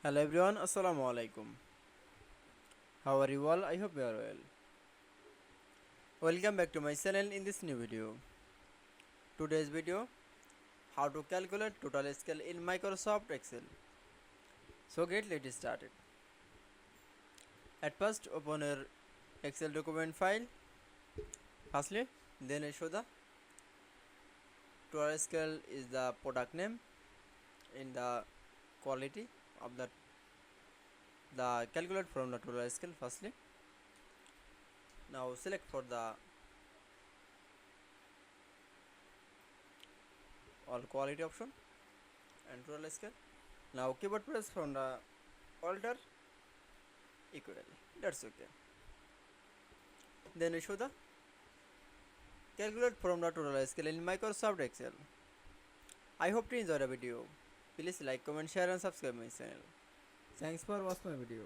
Hello everyone, Assalamu Walaikum. How are you all? I hope you are well. Welcome back to my channel in this new video. Today's video, how to calculate total scale in Microsoft Excel. So let's started. At first open your Excel document file. Firstly, then I show the total scale is the product name in the quality of the calculate from the total scale firstly. Now select for the all quality option and total scale. Now keyboard press from the alter equally. That's okay. Then show the calculate from the total scale in Microsoft Excel. I hope to enjoy the video. Please like, comment, share and subscribe my channel. Thanks for watching my video.